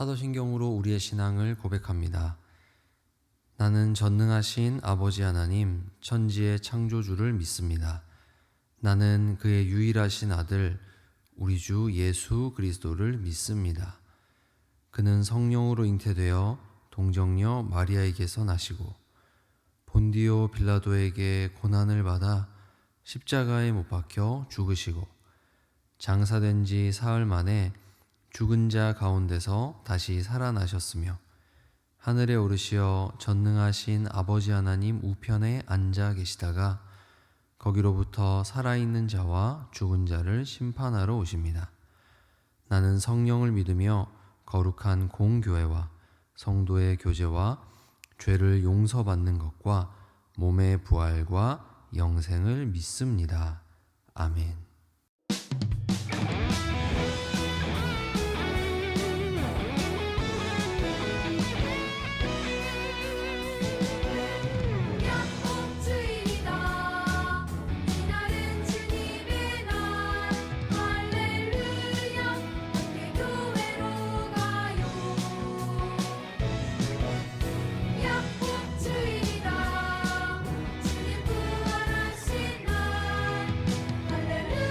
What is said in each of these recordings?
사도신경으로 우리의 신앙을 고백합니다. 나는 전능하신 아버지 하나님, 천지의 창조주를 믿습니다. 나는 그의 유일하신 아들, 우리 주 예수 그리스도를 믿습니다. 그는 성령으로 잉태되어 동정녀 마리아에게서 나시고 본디오 빌라도에게 고난을 받아 십자가에 못 박혀 죽으시고 장사된 지 사흘 만에 죽은 자 가운데서 다시 살아나셨으며 하늘에 오르시어 전능하신 아버지 하나님 우편에 앉아 계시다가 거기로부터 살아있는 자와 죽은 자를 심판하러 오십니다. 나는 성령을 믿으며 거룩한 공교회와 성도의 교제와 죄를 용서받는 것과 몸의 부활과 영생을 믿습니다. 아멘. 주일이다 주님 부활하신 날 할렐루야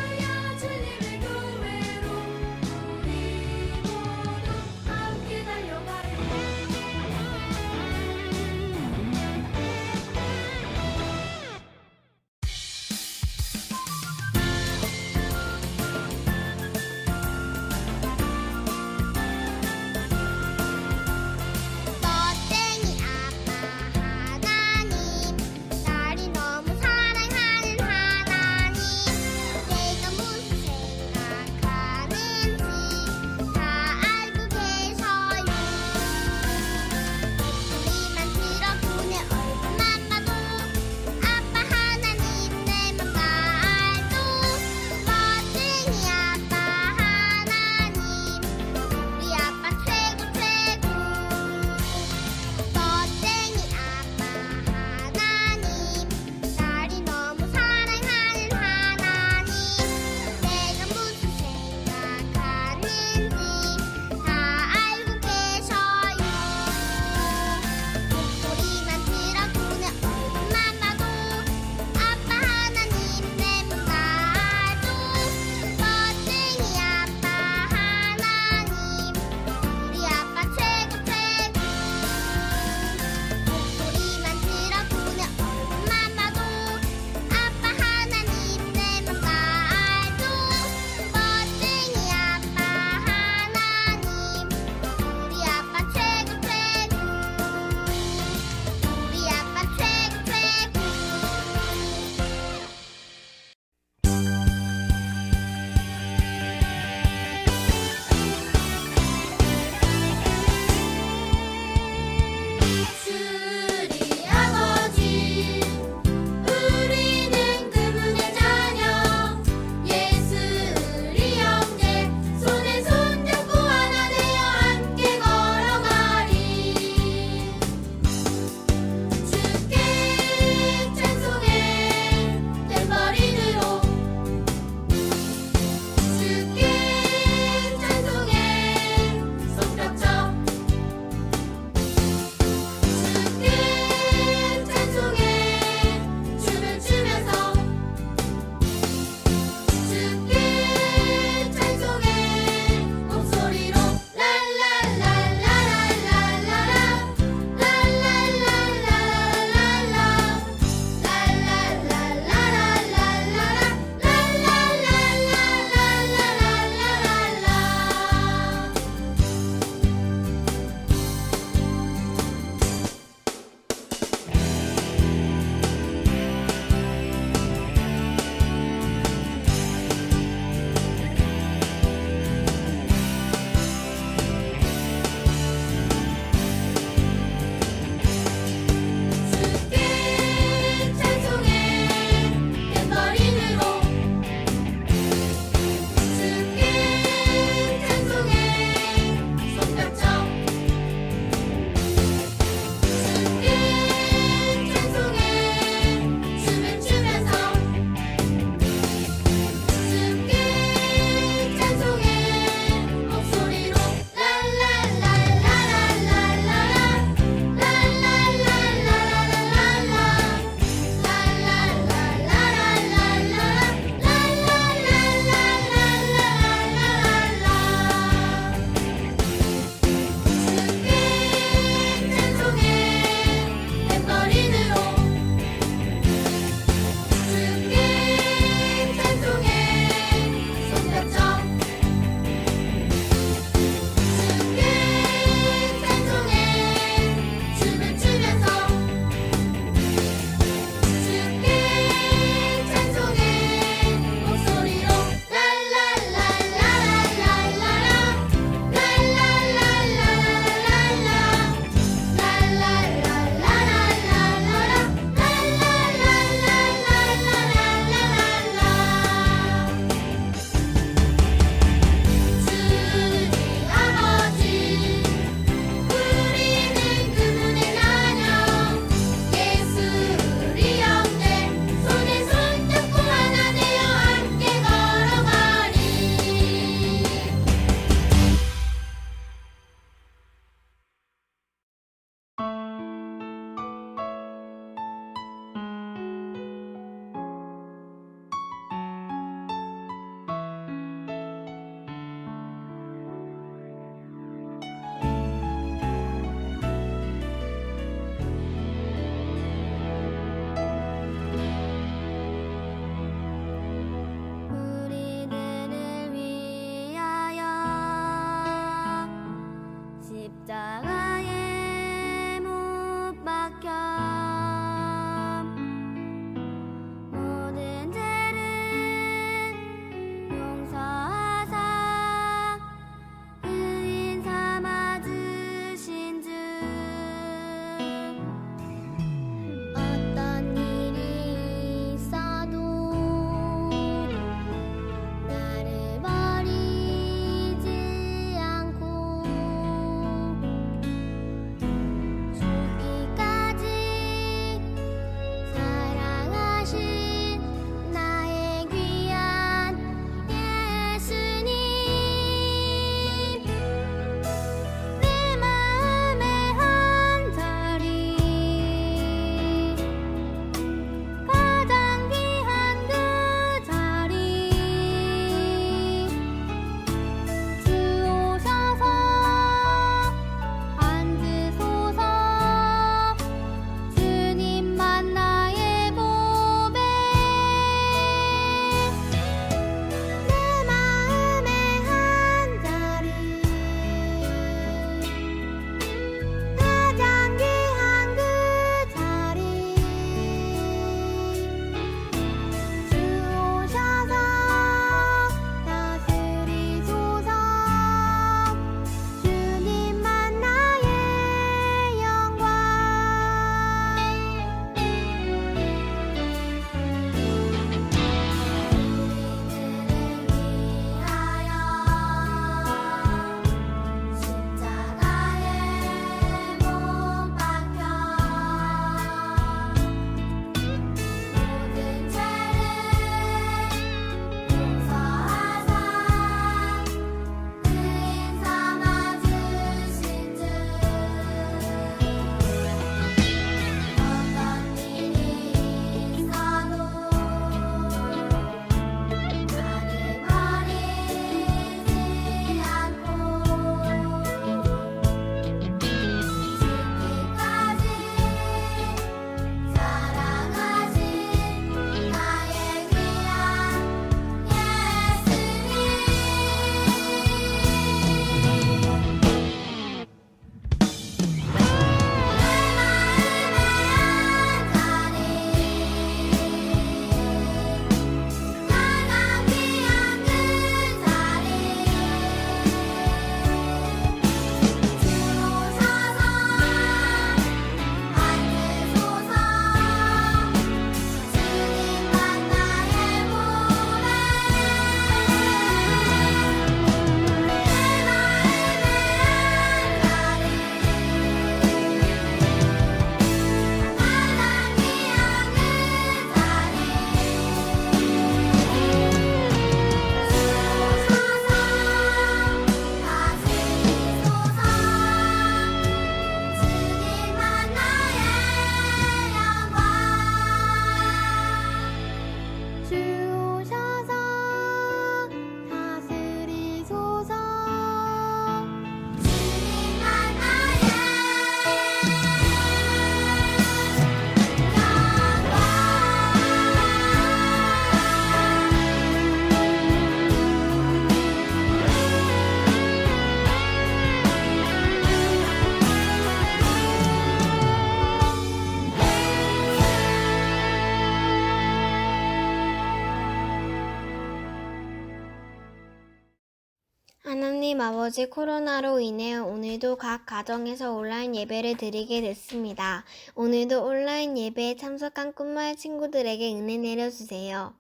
하나님 아버지, 코로나로 인해 오늘도 각 가정에서 온라인 예배를 드리게 됐습니다. 오늘도 온라인 예배에 참석한 꿈마을 친구들에게 은혜 내려주세요.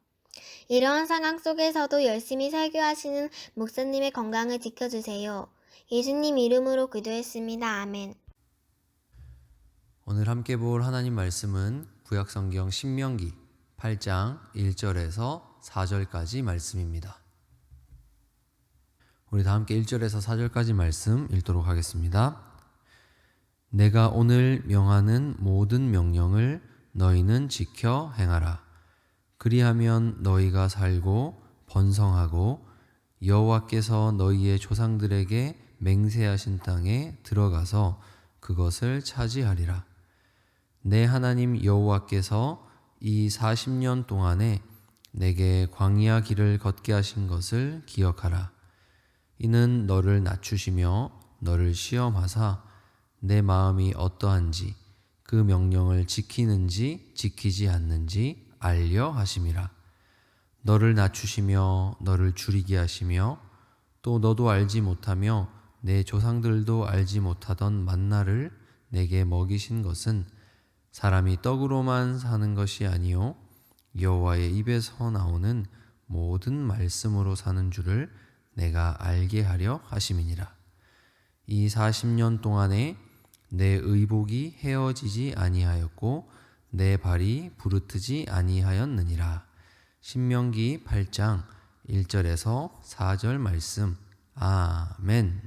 이러한 상황 속에서도 열심히 설교하시는 목사님의 건강을 지켜주세요. 예수님 이름으로 기도했습니다. 아멘. 오늘 함께 볼 하나님 말씀은 구약성경 신명기 8장 1절에서 4절까지 말씀입니다. 우리 다 함께 1절에서 4절까지 말씀 읽도록 하겠습니다. 내가 오늘 명하는 모든 명령을 너희는 지켜 행하라. 그리하면 너희가 살고 번성하고 여호와께서 너희의 조상들에게 맹세하신 땅에 들어가서 그것을 차지하리라. 내 하나님 여호와께서 이 40년 동안에 내게 광야 길을 걷게 하신 것을 기억하라. 이는 너를 낮추시며 너를 시험하사 내 마음이 어떠한지 그 명령을 지키는지 지키지 않는지 알려 하심이라. 너를 낮추시며 너를 줄이게 하시며 또 너도 알지 못하며 내 조상들도 알지 못하던 만나를 내게 먹이신 것은 사람이 떡으로만 사는 것이 아니요 여호와의 입에서 나오는 모든 말씀으로 사는 줄을 내가 알게 하려 하심이니라. 이 40년 동안에 내 의복이 헤어지지 아니하였고 내 발이 부르트지 아니하였느니라. 신명기 8장 1절에서 4절 말씀. 아멘.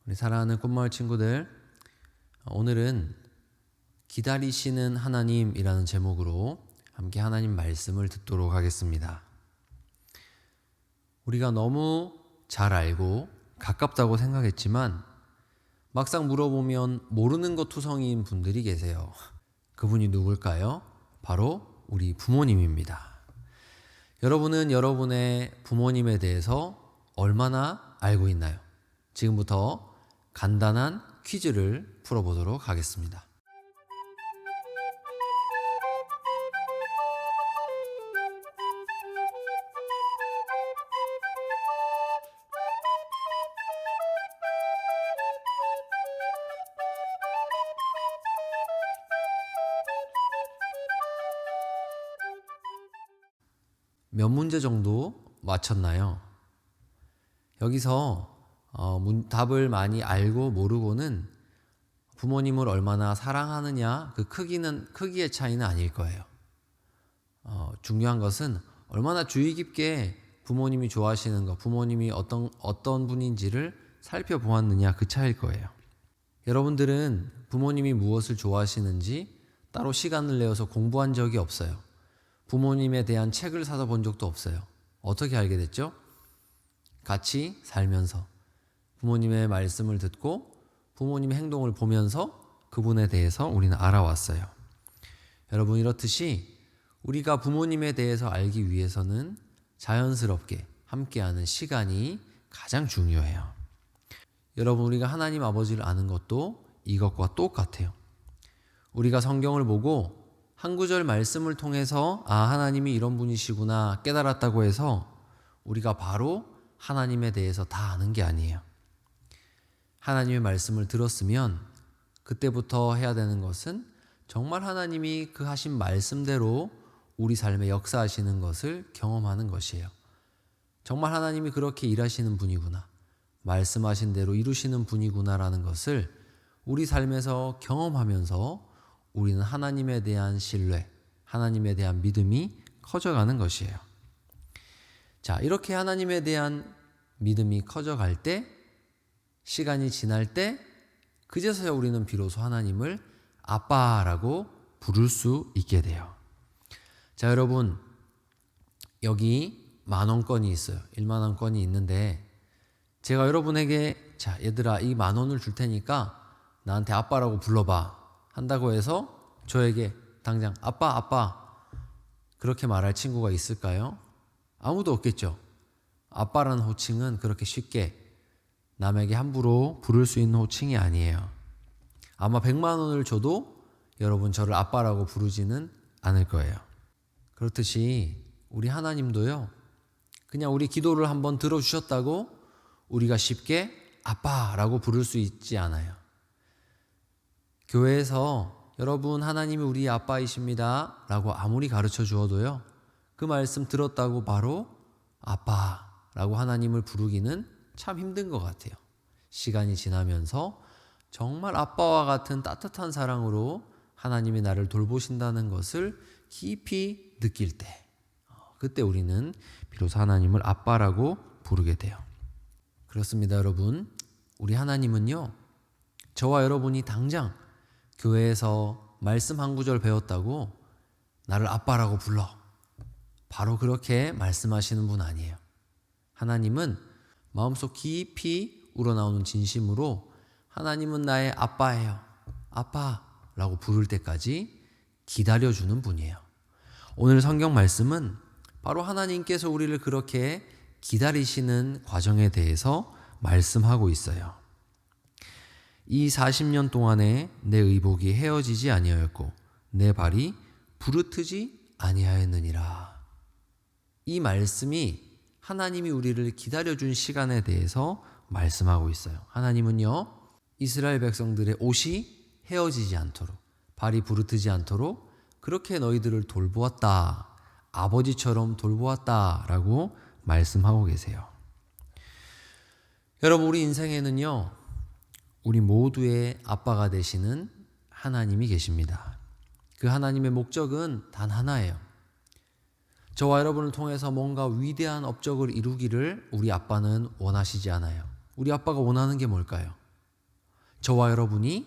우리 사랑하는 꿈마을 친구들, 오늘은 기다리시는 하나님이라는 제목으로 함께 하나님 말씀을 듣도록 하겠습니다. 우리가 너무 잘 알고 가깝다고 생각했지만 막상 물어보면 모르는 것 투성이인 분들이 계세요. 그분이 누굴까요? 바로 우리 부모님입니다. 여러분은 여러분의 부모님에 대해서 얼마나 알고 있나요? 지금부터 간단한 퀴즈를 풀어보도록 하겠습니다. 몇 문제 정도 맞췄나요? 여기서 답을 많이 알고 모르고는 부모님을 얼마나 사랑하느냐 그 크기의 차이는 아닐 거예요. 중요한 것은 얼마나 주의 깊게 부모님이 좋아하시는 것, 부모님이 어떤 분인지를 살펴보았느냐 그 차이일 거예요. 여러분들은 부모님이 무엇을 좋아하시는지 따로 시간을 내어서 공부한 적이 없어요. 부모님에 대한 책을 사서 본 적도 없어요. 어떻게 알게 됐죠? 같이 살면서 부모님의 말씀을 듣고 부모님의 행동을 보면서 그분에 대해서 우리는 알아왔어요. 여러분, 이렇듯이 우리가 부모님에 대해서 알기 위해서는 자연스럽게 함께하는 시간이 가장 중요해요. 여러분, 우리가 하나님 아버지를 아는 것도 이것과 똑같아요. 우리가 성경을 보고 한 구절 말씀을 통해서 하나님이 이런 분이시구나 깨달았다고 해서 우리가 바로 하나님에 대해서 다 아는 게 아니에요. 하나님의 말씀을 들었으면 그때부터 해야 되는 것은 정말 하나님이 그 하신 말씀대로 우리 삶에 역사하시는 것을 경험하는 것이에요. 정말 하나님이 그렇게 일하시는 분이구나, 말씀하신 대로 이루시는 분이구나라는 것을 우리 삶에서 경험하면서 우리는 하나님에 대한 신뢰, 하나님에 대한 믿음이 커져가는 것이에요. 자, 이렇게 하나님에 대한 믿음이 커져갈 때, 시간이 지날 때 그제서야 우리는 비로소 하나님을 아빠라고 부를 수 있게 돼요. 자, 여러분, 여기 10,000원권이 있어요. 10,000원권이 있는데 제가 여러분에게 자, 얘들아, 이 10,000원을 줄 테니까 나한테 아빠라고 불러봐 한다고 해서 저에게 당장 아빠 그렇게 말할 친구가 있을까요? 아무도 없겠죠. 아빠라는 호칭은 그렇게 쉽게 남에게 함부로 부를 수 있는 호칭이 아니에요. 아마 100,000원을 줘도 여러분 저를 아빠라고 부르지는 않을 거예요. 그렇듯이 우리 하나님도요, 그냥 우리 기도를 한번 들어주셨다고 우리가 쉽게 아빠라고 부를 수 있지 않아요. 교회에서 여러분 하나님이 우리 아빠이십니다 라고 아무리 가르쳐 주어도요, 그 말씀 들었다고 바로 아빠라고 하나님을 부르기는 참 힘든 것 같아요. 시간이 지나면서 정말 아빠와 같은 따뜻한 사랑으로 하나님이 나를 돌보신다는 것을 깊이 느낄 때, 그때 우리는 비로소 하나님을 아빠라고 부르게 돼요. 그렇습니다, 여러분. 우리 하나님은요, 저와 여러분이 당장 교회에서 말씀 한 구절 배웠다고 나를 아빠라고 불러, 바로 그렇게 말씀하시는 분 아니에요. 하나님은 마음속 깊이 우러나오는 진심으로 하나님은 나의 아빠예요, 아빠라고 부를 때까지 기다려주는 분이에요. 오늘 성경 말씀은 바로 하나님께서 우리를 그렇게 기다리시는 과정에 대해서 말씀하고 있어요. 이 40년 동안에 내 의복이 헤어지지 아니하였고 내 발이 부르트지 아니하였느니라. 이 말씀이 하나님이 우리를 기다려준 시간에 대해서 말씀하고 있어요. 하나님은요, 이스라엘 백성들의 옷이 헤어지지 않도록, 발이 부르트지 않도록 그렇게 너희들을 돌보았다, 아버지처럼 돌보았다 라고 말씀하고 계세요. 여러분, 우리 인생에는요, 우리 모두의 아빠가 되시는 하나님이 계십니다. 그 하나님의 목적은 단 하나예요. 저와 여러분을 통해서 뭔가 위대한 업적을 이루기를 우리 아빠는 원하시지 않아요. 우리 아빠가 원하는 게 뭘까요? 저와 여러분이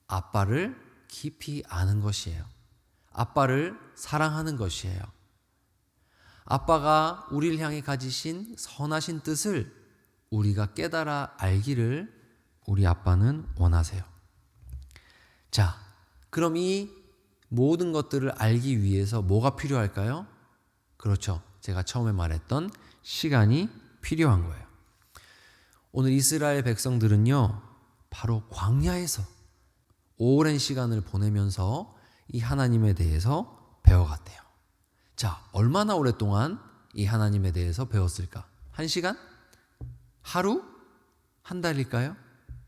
아빠를 깊이 아는 것이에요. 아빠를 사랑하는 것이에요. 아빠가 우리를 향해 가지신 선하신 뜻을 우리가 깨달아 알기를 우리 아빠는 원하세요. 자, 그럼 이 모든 것들을 알기 위해서 뭐가 필요할까요? 그렇죠. 제가 처음에 말했던 시간이 필요한 거예요. 오늘 이스라엘 백성들은요, 바로 광야에서 오랜 시간을 보내면서 이 하나님에 대해서 배워갔대요. 자, 얼마나 오랫동안 이 하나님에 대해서 배웠을까? 1시간? 하루? 한 달일까요?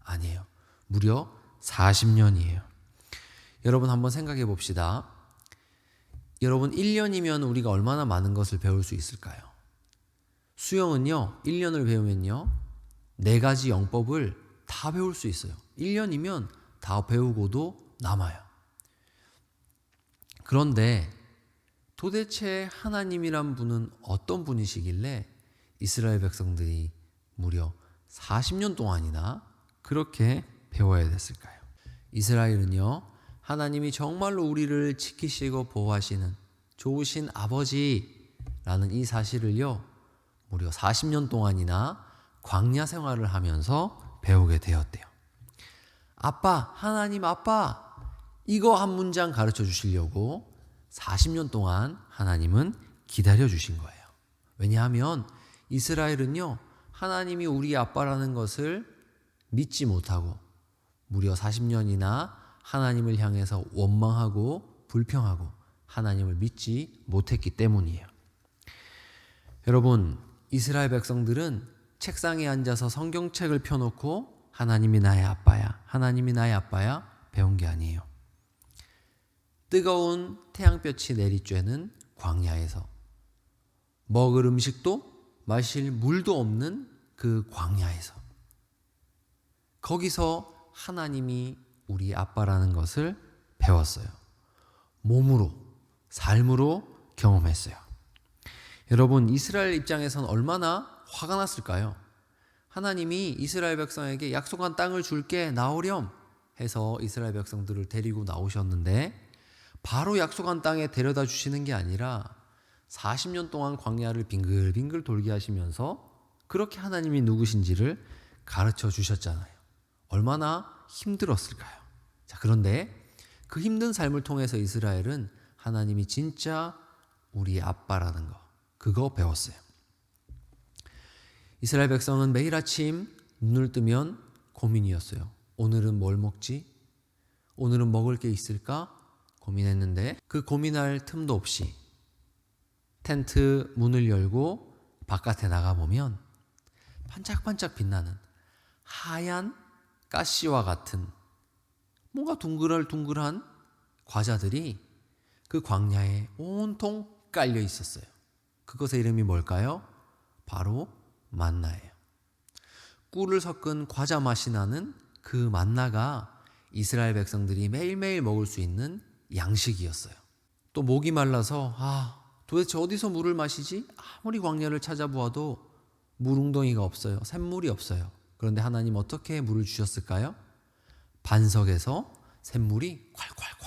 아니에요. 무려 40년이에요. 여러분 한번 생각해 봅시다. 여러분 1년이면 우리가 얼마나 많은 것을 배울 수 있을까요? 수영은요, 1년을 배우면요, 4가지 영법을 다 배울 수 있어요. 1년이면 다 배우고도 남아요. 그런데 도대체 하나님이란 분은 어떤 분이시길래 이스라엘 백성들이 무려 40년 동안이나 그렇게 배워야 됐을까요? 이스라엘은요, 하나님이 정말로 우리를 지키시고 보호하시는 좋으신 아버지라는 이 사실을요, 무려 40년 동안이나 광야 생활을 하면서 배우게 되었대요. 아빠, 하나님 아빠, 이거 한 문장 가르쳐 주시려고 40년 동안 하나님은 기다려 주신 거예요. 왜냐하면 이스라엘은요, 하나님이 우리 아빠라는 것을 믿지 못하고 무려 40년이나 하나님을 향해서 원망하고 불평하고 하나님을 믿지 못했기 때문이에요. 여러분, 이스라엘 백성들은 책상에 앉아서 성경책을 펴놓고 하나님이 나의 아빠야, 하나님이 나의 아빠야 배운 게 아니에요. 뜨거운 태양볕이 내리쬐는 광야에서 먹을 음식도 마실 물도 없는 그 광야에서, 거기서 하나님이 우리 아빠라는 것을 배웠어요. 몸으로, 삶으로 경험했어요. 여러분, 이스라엘 입장에서는 얼마나 화가 났을까요? 하나님이 이스라엘 백성에게 약속한 땅을 줄게, 나오렴 해서 이스라엘 백성들을 데리고 나오셨는데 바로 약속한 땅에 데려다 주시는 게 아니라 40년 동안 광야를 빙글빙글 돌게 하시면서 그렇게 하나님이 누구신지를 가르쳐 주셨잖아요. 얼마나 힘들었을까요? 자, 그런데 그 힘든 삶을 통해서 이스라엘은 하나님이 진짜 우리 아빠라는 거, 그거 배웠어요. 이스라엘 백성은 매일 아침 눈을 뜨면 고민이었어요. 오늘은 뭘 먹지? 오늘은 먹을 게 있을까? 고민했는데 그 고민할 틈도 없이 텐트 문을 열고 바깥에 나가보면 반짝반짝 빛나는 하얀 가시와 같은 뭔가 둥글한 과자들이 그 광야에 온통 깔려 있었어요. 그것의 이름이 뭘까요? 바로 만나예요. 꿀을 섞은 과자 맛이 나는 그 만나가 이스라엘 백성들이 매일매일 먹을 수 있는 양식이었어요. 또 목이 말라서 도대체 어디서 물을 마시지? 아무리 광야를 찾아보아도 물웅덩이가 없어요. 샘물이 없어요. 그런데 하나님 어떻게 물을 주셨을까요? 반석에서 샘물이 콸콸콸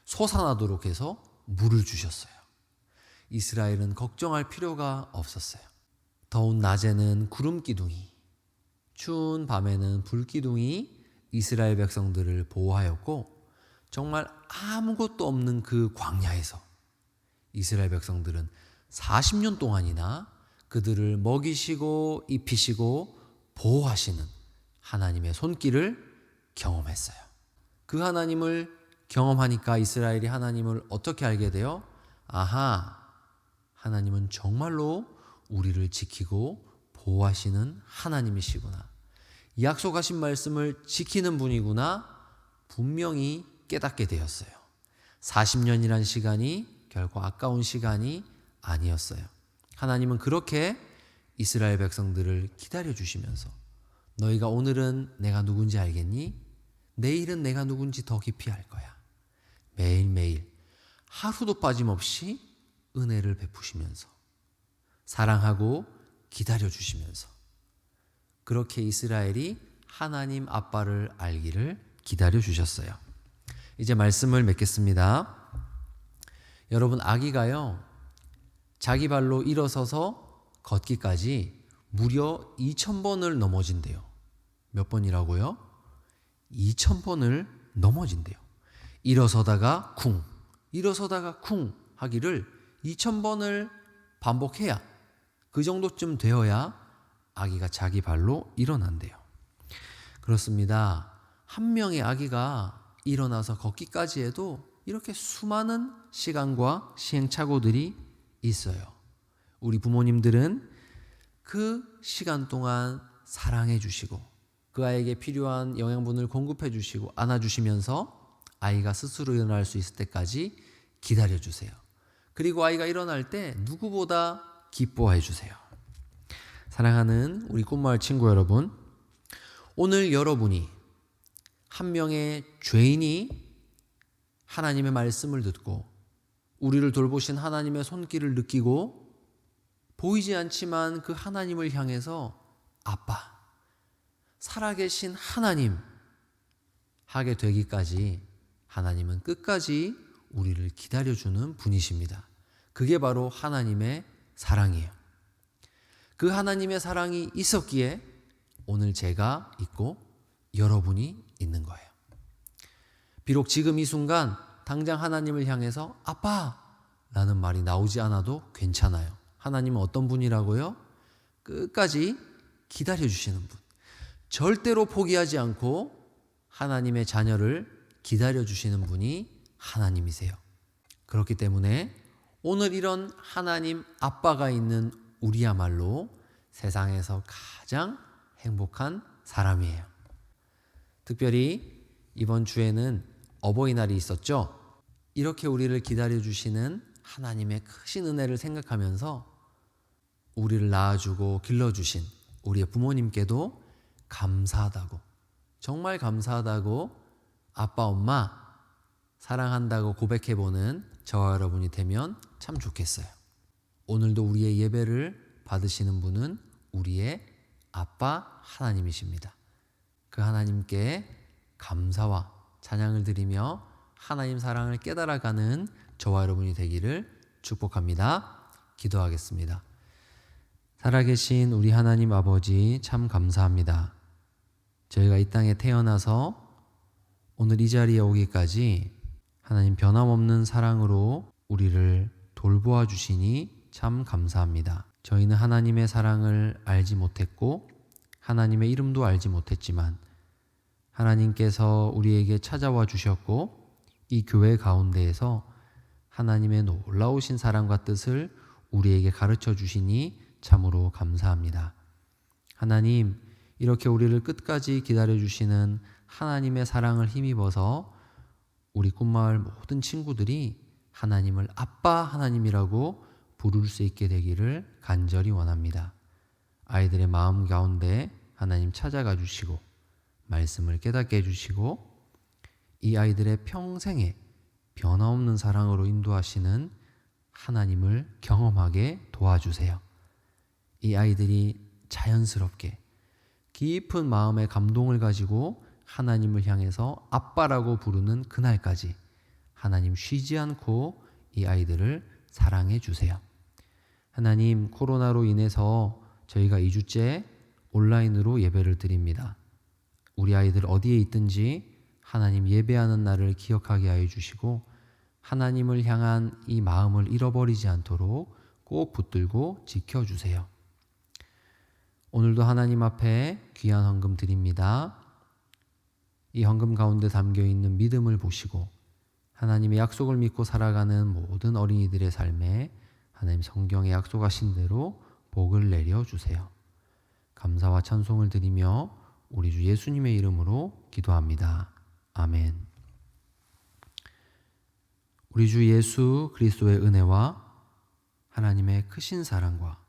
솟아나도록 해서 물을 주셨어요. 이스라엘은 걱정할 필요가 없었어요. 더운 낮에는 구름 기둥이, 추운 밤에는 불 기둥이 이스라엘 백성들을 보호하였고, 정말 아무것도 없는 그 광야에서 이스라엘 백성들은 40년 동안이나 그들을 먹이시고 입히시고 보호하시는 하나님의 손길을 경험했어요. 그 하나님을 경험하니까 이스라엘이 하나님을 어떻게 알게 돼요? 하나님은 정말로 우리를 지키고 보호하시는 하나님이시구나. 약속하신 말씀을 지키는 분이구나. 분명히 깨닫게 되었어요. 40년이란 시간이 결코 아까운 시간이 아니었어요. 하나님은 그렇게 이스라엘 백성들을 기다려주시면서 너희가 오늘은 내가 누군지 알겠니? 내일은 내가 누군지 더 깊이 알 거야. 매일매일 하루도 빠짐없이 은혜를 베푸시면서 사랑하고 기다려주시면서 그렇게 이스라엘이 하나님 아빠를 알기를 기다려주셨어요. 이제 말씀을 맺겠습니다. 여러분, 아기가요, 자기 발로 일어서서 걷기까지 무려 2000번을 넘어진대요. 몇 번이라고요? 2000번을 넘어진대요. 일어서다가 쿵, 일어서다가 쿵 하기를 2000번을 반복해야, 그 정도쯤 되어야 아기가 자기 발로 일어난대요. 그렇습니다. 한 명의 아기가 일어나서 걷기까지 해도 이렇게 수많은 시간과 시행착오들이 있어요. 우리 부모님들은 그 시간 동안 사랑해 주시고 그 아이에게 필요한 영양분을 공급해 주시고 안아주시면서 아이가 스스로 일어날 수 있을 때까지 기다려 주세요. 그리고 아이가 일어날 때 누구보다 기뻐해 주세요. 사랑하는 우리 꿈마을 친구 여러분, 오늘 여러분이 한 명의 죄인이 하나님의 말씀을 듣고 우리를 돌보신 하나님의 손길을 느끼고 보이지 않지만 그 하나님을 향해서 아빠, 살아계신 하나님 하게 되기까지 하나님은 끝까지 우리를 기다려주는 분이십니다. 그게 바로 하나님의 사랑이에요. 그 하나님의 사랑이 있었기에 오늘 제가 있고 여러분이 있는 거예요. 비록 지금 이 순간 당장 하나님을 향해서 아빠! 라는 말이 나오지 않아도 괜찮아요. 하나님은 어떤 분이라고요? 끝까지 기다려주시는 분. 절대로 포기하지 않고 하나님의 자녀를 기다려주시는 분이 하나님이세요. 그렇기 때문에 오늘 이런 하나님 아빠가 있는 우리야말로 세상에서 가장 행복한 사람이에요. 특별히 이번 주에는 어버이날이 있었죠. 이렇게 우리를 기다려주시는 하나님의 크신 은혜를 생각하면서 우리를 낳아주고 길러주신 우리의 부모님께도 감사하다고, 정말 감사하다고 아빠, 엄마 사랑한다고 고백해보는 저와 여러분이 되면 참 좋겠어요. 오늘도 우리의 예배를 받으시는 분은 우리의 아빠 하나님이십니다. 그 하나님께 감사와 찬양을 드리며 하나님 사랑을 깨달아가는 저와 여러분이 되기를 축복합니다. 기도하겠습니다. 살아계신 우리 하나님 아버지, 참 감사합니다. 저희가 이 땅에 태어나서 오늘 이 자리에 오기까지 하나님 변함없는 사랑으로 우리를 돌보아 주시니 참 감사합니다. 저희는 하나님의 사랑을 알지 못했고 하나님의 이름도 알지 못했지만 하나님께서 우리에게 찾아와 주셨고 이 교회 가운데에서 하나님의 놀라우신 사랑과 뜻을 우리에게 가르쳐 주시니 참으로 감사합니다. 하나님, 이렇게 우리를 끝까지 기다려 주시는 하나님의 사랑을 힘입어서 우리 꿈마을 모든 친구들이 하나님을 아빠 하나님이라고 부를 수 있게 되기를 간절히 원합니다. 아이들의 마음 가운데 하나님 찾아가 주시고 말씀을 깨닫게 해주시고 이 아이들의 평생에 변함없는 사랑으로 인도하시는 하나님을 경험하게 도와주세요. 이 아이들이 자연스럽게 깊은 마음의 감동을 가지고 하나님을 향해서 아빠라고 부르는 그날까지 하나님 쉬지 않고 이 아이들을 사랑해 주세요. 하나님, 코로나로 인해서 저희가 2주째 온라인으로 예배를 드립니다. 우리 아이들 어디에 있든지 하나님 예배하는 날을 기억하게 하여 주시고 하나님을 향한 이 마음을 잃어버리지 않도록 꼭 붙들고 지켜주세요. 오늘도 하나님 앞에 귀한 헌금 드립니다. 이 헌금 가운데 담겨있는 믿음을 보시고 하나님의 약속을 믿고 살아가는 모든 어린이들의 삶에 하나님 성경에 약속하신 대로 복을 내려주세요. 감사와 찬송을 드리며 우리 주 예수님의 이름으로 기도합니다. 아멘. 우리 주 예수 그리스도의 은혜와 하나님의 크신 사랑과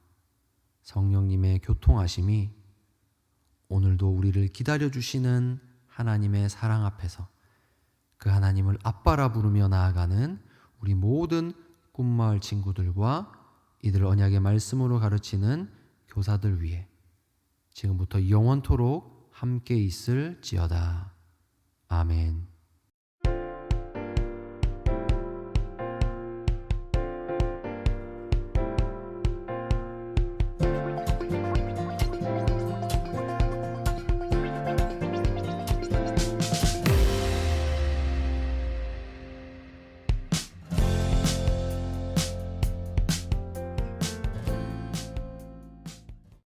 성령님의 교통하심이 오늘도 우리를 기다려주시는 하나님의 사랑 앞에서 그 하나님을 아빠라 부르며 나아가는 우리 모든 꿈마을 친구들과 이들 언약의 말씀으로 가르치는 교사들 위해 지금부터 영원토록 함께 있을지어다. 아멘.